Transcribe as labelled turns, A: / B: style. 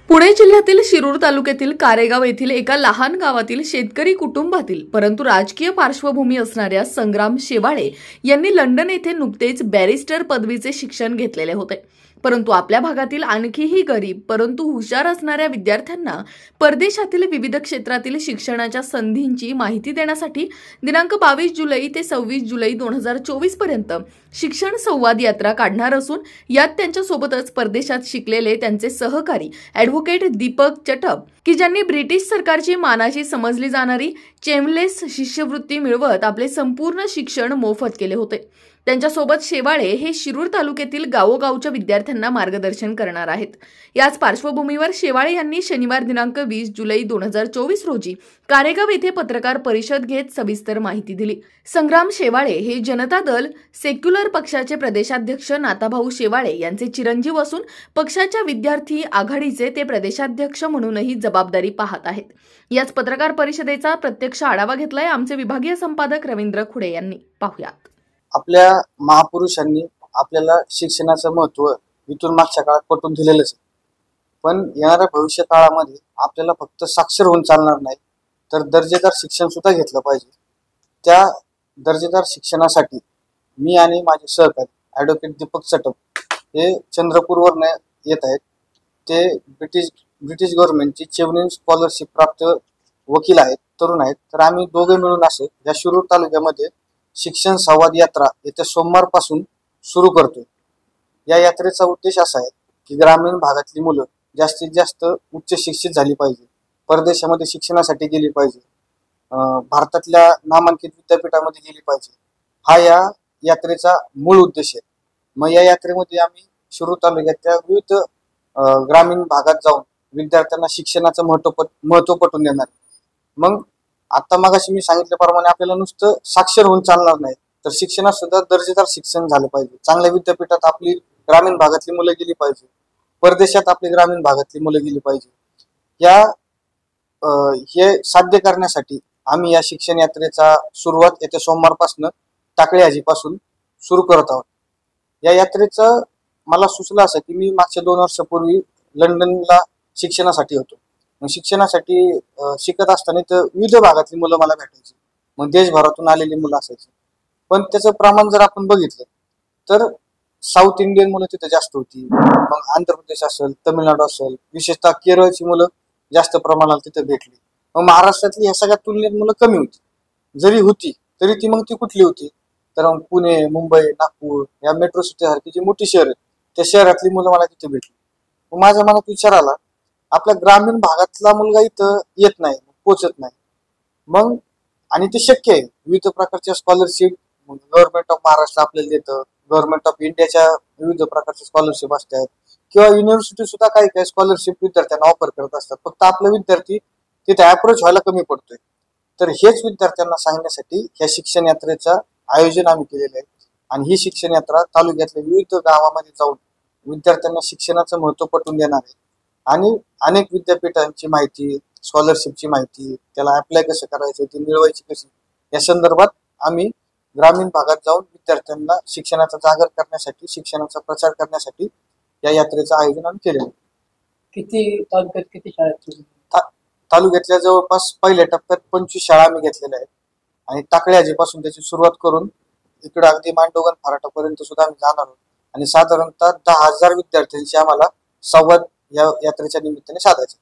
A: पुणे जिल्ह्यातील शिरूर तालुक्यातील कारेगाव येथील एका लहान गावातील शेतकरी कुटुंबातील परंतु राजकीय पार्श्वभूमी असणाऱ्या संग्राम शेवाळे यांनी लंडन येथे नुकतेच बॅरिस्टर पदवीचे शिक्षण घेतलेले होते। परंतु आपल्या भागातील आणखीही गरीब परंतु हुशार असणाऱ्या विद्यार्थ्यांना परदेशातील विविध क्षेत्रातील शिक्षणाच्या संधींची माहिती देण्यासाठी दिनांक 22 जुलै ते 26 जुलै 2024 पर्यंत शिक्षण संवाद यात्रा काढणार असून यात त्यांच्या सोबतच परदेशात शिकलेले त्यांचे सहकारी ॲडव्होकेट दीपक चटप की ज्यांनी ब्रिटिश सरकारची मानाची समजली जाणारी चेमलेस शिष्यवृत्ती मिळवत आपले संपूर्ण शिक्षण मोफत केले होते। त्यांच्यासोबत शेवाळे हे शिरूर तालुक्यातील गावोगावच्या विद्यार्थ्यांना मार्गदर्शन करणार आहेत। याच पार्श्वभूमीवर शेवाळे यांनी शनिवार दिनांक 20 जुलै 2024 रोजी कारेगाव येथे पत्रकार परिषद घेत सविस्तर माहिती दिली। संग्राम शेवाळे हे जनता दल सेक्युलर पक्षाचे प्रदेशाध्यक्ष नाथाभाऊ शेवाळे यांचे चिरंजीव असून पक्षाच्या विद्यार्थी आघाडीचे ते प्रदेशाध्यक्ष म्हणूनही जबाबदारी पाहत आहेत। याच पत्रकार परिषदेचा प्रत्यक्ष आढावा घेतलाय आमचे विभागीय संपादक रवींद्र खुडे यांनी। पाहूयात।
B: आपल्या महापुरुषांनी आपल्याला शिक्षणाचं महत्त्व इथून मागच्या काळात पटवून दिलेलंच आहे। पण येणाऱ्या भविष्य काळामध्ये आपल्याला फक्त साक्षर होऊन चालणार नाही तर दर्जेदार शिक्षण सुद्धा घेतलं पाहिजे। त्या दर्जेदार शिक्षणासाठी मी आणि माझे सहकारी ॲडव्होकेट दीपक चटप हे चंद्रपूरवरून येत आहेत। ते ब्रिटिश गव्हर्नमेंटची चेवनिन स्कॉलरशिप प्राप्त वकील आहेत, तरुण आहेत। तर आम्ही दोघे मिळून असं या शिरूर तालुक्यामध्ये शिक्षण संवाद यात्रा येत्या सोमवारपासून सुरू करतोय। या यात्रेचा उद्देश असा आहे की ग्रामीण भागातली मुलं जास्तीत जास्त उच्च शिक्षित झाली पाहिजे, परदेशामध्ये शिक्षणासाठी गेली पाहिजे, भारतातल्या नामांकित विद्यापीठामध्ये गेली पाहिजे। हा या यात्रेचा मूळ उद्देश आहे। मग या यात्रेमध्ये आम्ही शिरूर तालुक्याच्या विविध ग्रामीण भागात जाऊन विद्यार्थ्यांना शिक्षणाचं महत्त्व पटवून देणार। मग आता मगाशी मी सांगितल्याप्रमाणे आपल्याला नुसतं साक्षर होऊन चालणार नाही तर शिक्षणात सुद्धा दर्जेदार शिक्षण झालं पाहिजे। चांगल्या विद्यापीठात आपली ग्रामीण भागातली मुलं गेली पाहिजे, परदेशात आपली ग्रामीण भागातली मुलं गेली पाहिजे। हे साध्य करण्यासाठी आम्ही या शिक्षण यात्रेचा सुरुवात येत्या सोमवारपासून टाकळी हाजीपासून सुरू करत आहोत। या यात्रेचं मला सुचलं असं की मी मागच्या 2 वर्षापूर्वी लंडनला शिक्षणासाठी होतो। शिक्षणासाठी शिकत असताना तर विविध भागातली मुलं मला भेटायची, मग देशभरातून आलेली मुलं असायची। पण त्याचं प्रमाण जर आपण बघितलं तर साऊथ इंडियन मुलं तिथे जास्त होती, मग आंध्र प्रदेश असेल, तमिळनाडू असेल, विशेषतः केरळची मुलं जास्त प्रमाणात तिथे भेटली। मग महाराष्ट्रातली ह्या सगळ्या तुलनेत मुलं कमी होती, जरी होती तरी ती मग ती कुठली होती तर मग पुणे, मुंबई, नागपूर या मेट्रो सिटी सारखी जी मोठी शहर आहेत त्या शहरातली मुलं मला तिथे भेटली। मग माझ्या मनात विचार आला आपल्या ग्रामीण भागातला मुलगा इथं येत नाही, पोचत नाही, मग आणि ते शक्य आहे। विविध प्रकारच्या स्कॉलरशिप गव्हर्नमेंट ऑफ महाराष्ट्र आपल्याला देतं, गव्हर्नमेंट ऑफ इंडियाच्या विविध प्रकारच्या स्कॉलरशिप असतात किंवा युनिव्हर्सिटी सुद्धा काही स्कॉलरशिप विद्यार्थ्यांना ऑफर करत असतात। फक्त आपले विद्यार्थी तिथे अप्रोच व्हायला कमी पडतोय। तर हेच विद्यार्थ्यांना सांगण्यासाठी ह्या शिक्षण यात्रेचं आयोजन आम्ही केलेलं आहे आणि ही शिक्षण यात्रा तालुक्यातल्या विविध गावामध्ये जाऊन विद्यार्थ्यांना शिक्षणाचं महत्त्व पटवून देणार आहे आणि अनेक विद्यापीठांची माहिती, स्कॉलरशिपची माहिती, त्याला अप्लाय कसं करायचं, ती मिळवायची कशी, या संदर्भात आम्ही ग्रामीण भागात जाऊन विद्यार्थ्यांना शिक्षणाचा जागर करण्यासाठी, शिक्षणाचा प्रचार करण्यासाठी या यात्रेचं आयोजन आम्ही केलेलं आहे।
C: किती तालुक्यात किती शाळा?
B: तालुक्यातल्या जवळपास पहिल्या टप्प्यात 25 शाळा आम्ही घेतलेल्या आहेत आणि टाकळी हाजीपासून त्याची सुरुवात करून इकडे अगदी मांडोगण फाराटापर्यंत सुद्धा आम्ही जाणार आहोत आणि साधारणतः 10,000 विद्यार्थ्यांशी आम्हाला संवाद या यात्रेच्या निमित्ताने साधायचा।